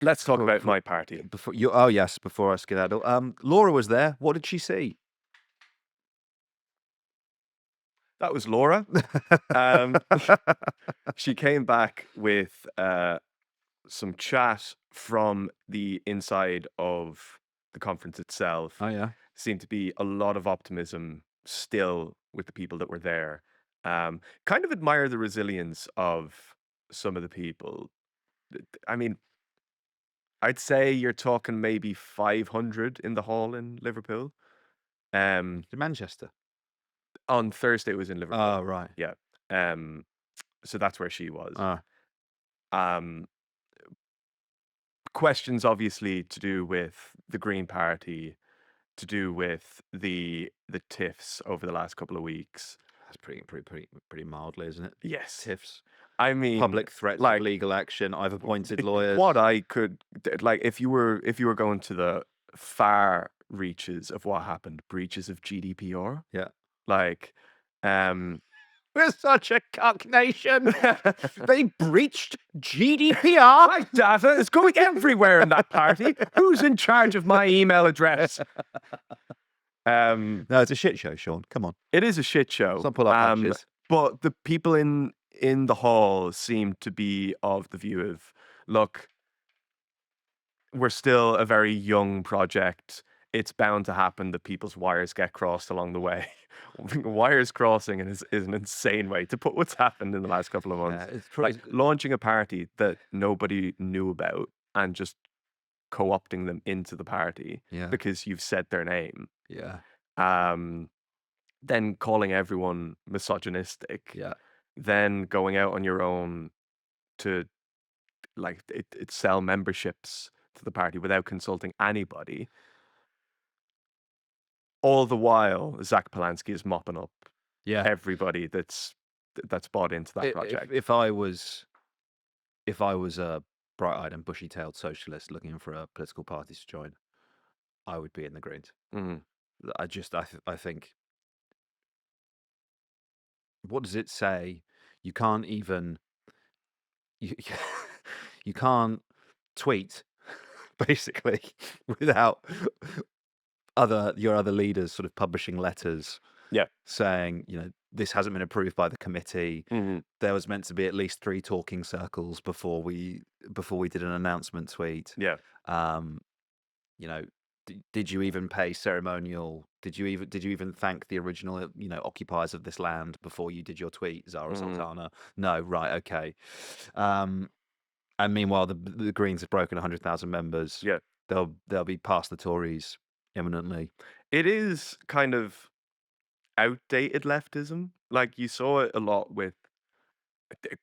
Let's talk about my party. Before I skedaddle. Laura was there. What did she see? That was Laura. She came back with some chat from the inside of the conference itself. Oh yeah. Seemed to be a lot of optimism still with the people that were there. Kind of admire the resilience of some of the people. I mean, I'd say you're talking maybe 500 in the hall in Liverpool. To Manchester. On Thursday it was in Liverpool. Oh right. Yeah. So that's where she was. Oh. Questions obviously to do with the Green Party, to do with the tiffs over the last couple of weeks. That's pretty mildly, isn't it? Yes. Tiffs. I mean, Public threats of legal action. I've appointed lawyers. What I could like, if you were going to the far reaches of what happened, breaches of GDPR. Yeah. Like, we're such a cuck nation. They breached GDPR. My data is going everywhere in that party. Who's in charge of my email address? No, it's a shit show, Sean. Come on. It is a shit show. Some pull up punches. But the people in the hall seem to be of the view of, look, we're still a very young project. It's bound to happen that people's wires get crossed along the way. Wires crossing is an insane way to put what's happened in the last couple of months. Yeah, it's probably like launching a party that nobody knew about and just co-opting them into the party because you've said their name. Yeah. Then calling everyone misogynistic. Yeah. Then going out on your own to like it sell memberships to the party without consulting anybody. All the while, Zack Polanski is mopping up everybody that's bought into that project. If I was a bright-eyed and bushy-tailed socialist looking for a political party to join, I would be in the Greens. Mm-hmm. I think. What does it say? You can't even. You can't tweet, basically, without your other leaders sort of publishing letters saying, this hasn't been approved by the committee. Mm-hmm. There was meant to be at least 3 talking circles before we did an announcement tweet. Yeah. Did you even pay ceremonial? Did you even thank the original occupiers of this land before you did your tweet, Zarah Sultana? No, right, okay. And meanwhile, the Greens have broken 100,000 members. Yeah, they'll be past the Tories imminently. It is kind of outdated leftism. Like you saw it a lot with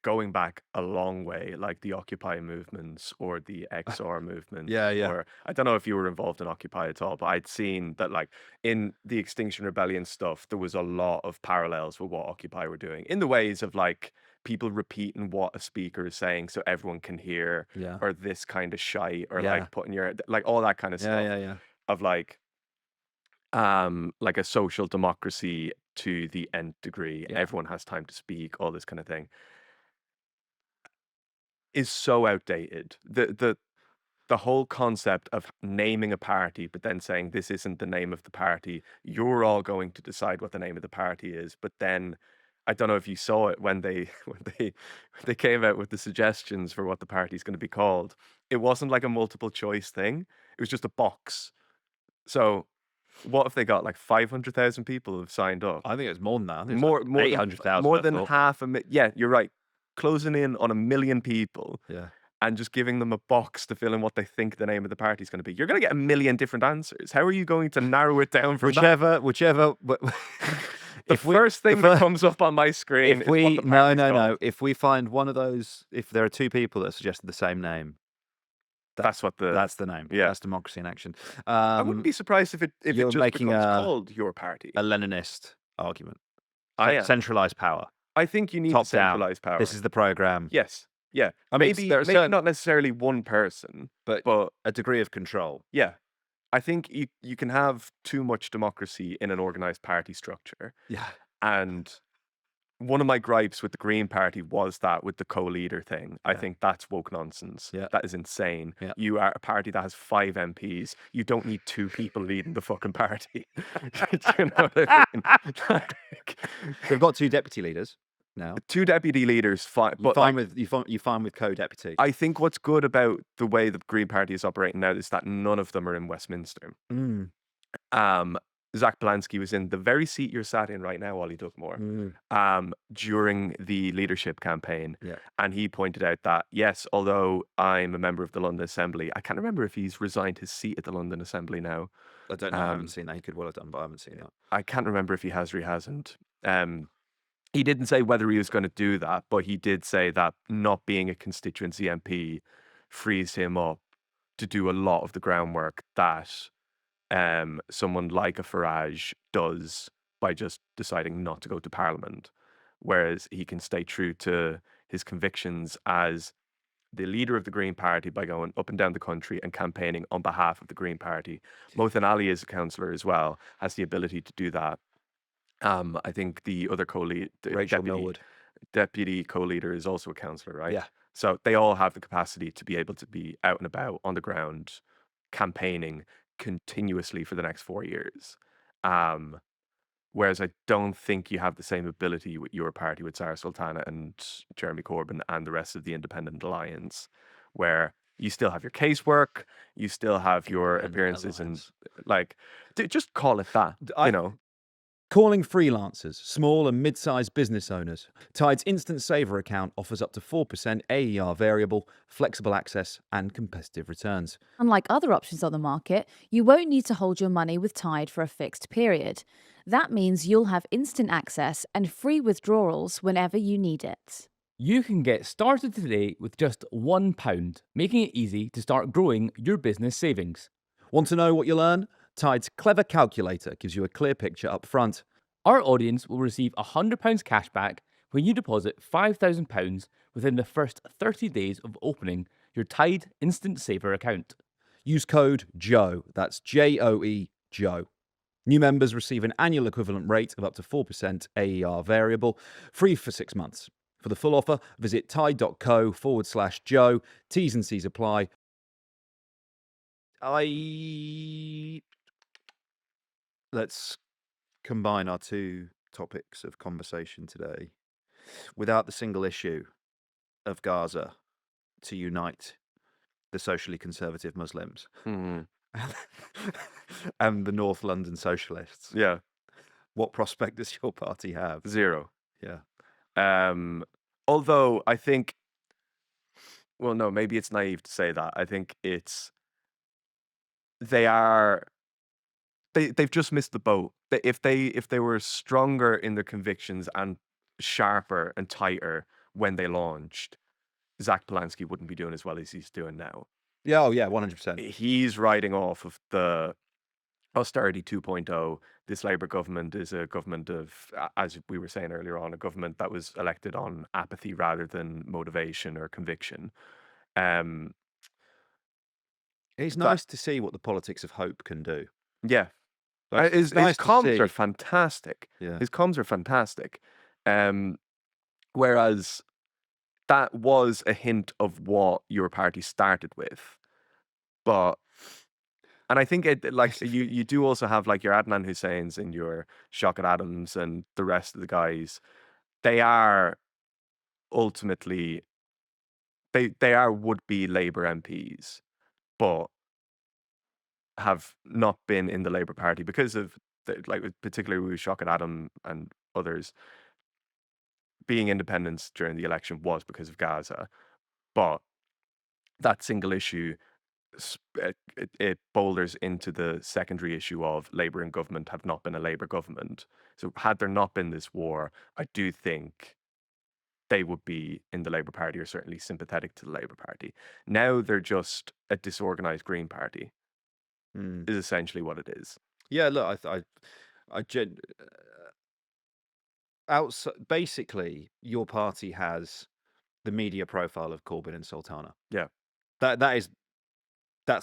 going back a long way, like the Occupy movements or the XR movement. Yeah. Or I don't know if you were involved in Occupy at all, but I'd seen that like in the Extinction Rebellion stuff, there was a lot of parallels with what Occupy were doing in the ways of like people repeating what a speaker is saying so everyone can hear, or this kind of shite, or like putting your like all that kind of stuff. Of like a social democracy to the nth degree. Everyone has time to speak, all this kind of thing is so outdated. The whole concept of naming a party but then saying this isn't the name of the party, you're all going to decide what the name of the party is, but then I don't know if you saw it when they came out with the suggestions for what the party's going to be called. It wasn't like a multiple choice thing. It was just a box. So what if they got like 500,000 people have signed up? I think it's more than that. More 800,000. More than half a million. Yeah, you're right. Closing in on 1 million people. Yeah. And just giving them a box to fill in what they think the name of the party is going to be. You're going to get 1 million different answers. How are you going to narrow it down from whichever? The first thing that comes up on my screen. No. If we find one of those, if there are 2 people that suggested the same name, that's the name. Yeah, that's democracy in action. I wouldn't be surprised if it just becomes called your party. A Leninist argument. Centralized power. I think you need top centralized down. power. This is the program. Yes. Yeah. I mean, maybe not necessarily one person, but a degree of control. Yeah. I think you can have too much democracy in an organized party structure. Yeah. And one of my gripes with the Green Party was that with the co-leader thing. I Yeah. think that's woke nonsense. Yeah. That is insane. Yeah. You are a party that has 5 MPs. You don't need 2 people leading the fucking party. Do you know what I mean? Like, They've got 2 deputy leaders now. 2 deputy leaders, fine. You But fine like, with you fine with co-deputy. I think what's good about the way the Green Party is operating now is that none of them are in Westminster. Mm. Zack Polanski was in the very seat you're sat in right now, Ollie Dugmore, during the leadership campaign. Yeah. And he pointed out that, yes, although I'm a member of the London Assembly, I can't remember if he's resigned his seat at the London Assembly now. I don't know. I haven't seen that. He could well have done, but I haven't seen that. I can't remember if he has or he hasn't. He didn't say whether he was going to do that, but he did say that not being a constituency MP frees him up to do a lot of the groundwork that someone like a Farage does by just deciding not to go to Parliament, whereas he can stay true to his convictions as the leader of the Green Party by going up and down the country and campaigning on behalf of the Green Party. Mohsen Ali is a councillor as well, has the ability to do that. I think the other co-lead, Rachel Millward. deputy co-leader, is also a councillor, right? Yeah. So they all have the capacity to be able to be out and about on the ground, campaigning continuously for the next 4 years. Whereas I don't think you have the same ability with your party, with Zarah Sultana and Jeremy Corbyn and the rest of the Independent Alliance, where you still have your casework, you still have your Independent appearances, and Alliance. like, just call it that. You know, Calling freelancers, small and mid-sized business owners. Tide's instant saver account offers up to 4% AER variable, flexible access, and competitive returns. Unlike other options on the market, you won't need to hold your money with Tide for a fixed period. That means you'll have instant access and free withdrawals whenever you need it. You can get started today with just £1, making it easy to start growing your business savings. Want to know what you'll earn? Tide's clever calculator gives you a clear picture up front. Our audience will receive £100 cash back when you deposit £5,000 within the first 30 days of opening your Tide Instant Saver account. Use code JOE, that's JOE, JOE. New members receive an annual equivalent rate of up to 4% AER variable, free for 6 months. For the full offer, visit tide.co/Joe. T's and C's apply. Let's combine our 2 topics of conversation today. Without the single issue of Gaza to unite the socially conservative Muslims and the North London socialists, yeah, what prospect does your party have? 0. Yeah. Although I think, well, no, maybe it's naive to say that. I think it's they've just missed the boat. If they were stronger in their convictions and sharper and tighter when they launched, Zack Polanski wouldn't be doing as well as he's doing now. Yeah, oh yeah, 100%. He's riding off of the austerity 2.0. This Labour government is a government of, as we were saying earlier on, a government that was elected on apathy rather than motivation or conviction. It's nice to see what the politics of hope can do. Yeah. Like, His nice to comms see. are fantastic. Yeah. His comms are fantastic. Whereas that was a hint of what your party started with. But, and I think it, like, you do also have like your Adnan Husseins and your Shaukat Adams and the rest of the guys. They are ultimately, they are would-be Labour MPs, but have not been in the Labour Party because of, like, particularly with Shaukat Adam and others, being independents during the election was because of Gaza. But that single issue, it boulders into the secondary issue of Labour and government have not been a Labour government. So had there not been this war, I do think they would be in the Labour Party, or certainly sympathetic to the Labour Party. Now they're just a disorganised Green Party, is essentially what it is. Yeah, look, basically, your party has the media profile of Corbyn and Sultana. Yeah. That's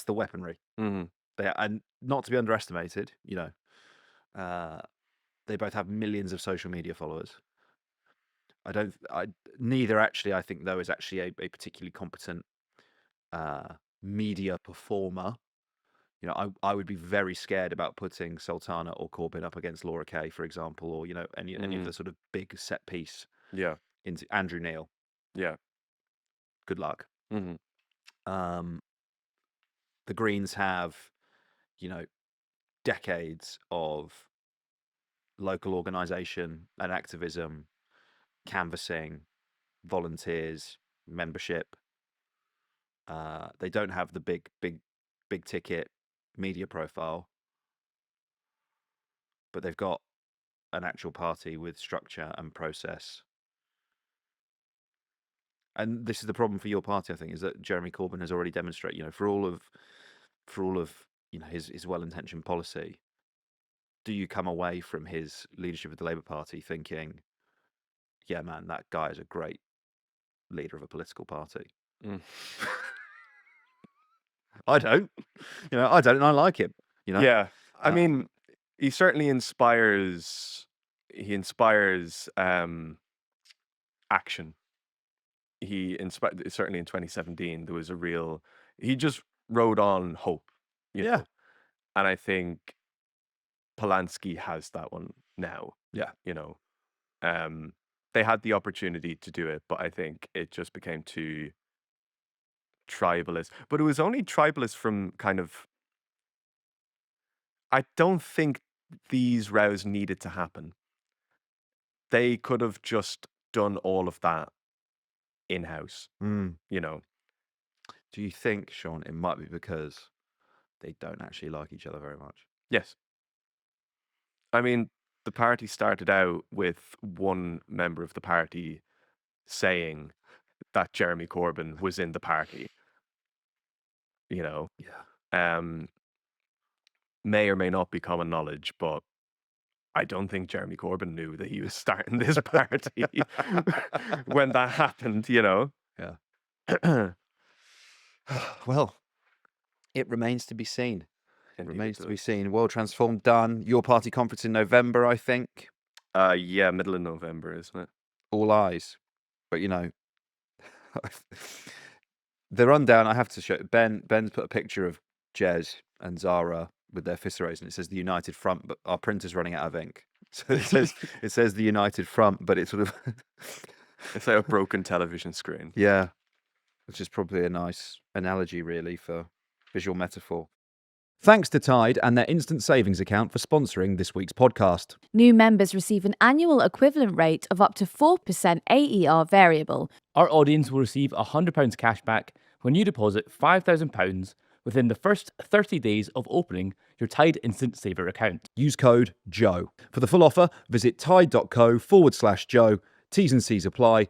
the weaponry. Mm-hmm. And not to be underestimated, you know, they both have millions of social media followers. Neither actually, I think, though, is actually a particularly competent media performer. You know, I would be very scared about putting Sultana or Corbyn up against Laura Kay, for example, or, you know, any of the sort of big set piece Yeah. into Andrew Neil. Yeah. Good luck. Mhm. The Greens have, you know, decades of local organisation and activism, canvassing, volunteers, membership. They don't have the big ticket media profile, but they've got an actual party with structure and process. And this is the problem for your party, I think, is that Jeremy Corbyn has already demonstrated, you know, for all of you know, his well-intentioned policy, do you come away from his leadership of the Labour Party thinking, yeah, man, that guy is a great leader of a political party? Mm. I don't. You know, I don't, and I like him. You know? Yeah. I Uh, mean, he certainly inspires. He inspires action. He inspired. Certainly in 2017, there was a real. He just rode on hope. You Yeah. know? And I think Polanski has that one now. Yeah. You know, they had the opportunity to do it, but I think it just became too tribalist. But it was only tribalist from kind of. I don't think these rows needed to happen. They could have just done all of that in-house, mm. you know. Do you think, Sean, it might be because they don't actually like each other very much? Yes. I mean, the party started out with one member of the party saying that Jeremy Corbyn was in the party. You know. Yeah. May or may not be common knowledge, but I don't think Jeremy Corbyn knew that he was starting this party when that happened, you know. Yeah. Well, it remains to be seen. It remains to be seen. World Transformed done. Your party conference in November, I think. Yeah, middle of November, isn't it? All eyes. But, you know, the rundown, I have to show. Ben's put a picture of Jez and Zarah with their fissuros, and it says the United Front, but our printer's running out of ink. So it says the United Front, but it's sort of It's like a broken television screen. yeah, which is probably a nice analogy, really, for visual metaphor. Thanks to Tide and their instant savings account for sponsoring this week's podcast. New members receive an annual equivalent rate of up to 4% AER variable. Our audience will receive £100 cash back when you deposit £5,000 within the first 30 days of opening your Tide Instant Saver account. Use code JOE. For the full offer, visit tide.co/Joe. T's and C's apply.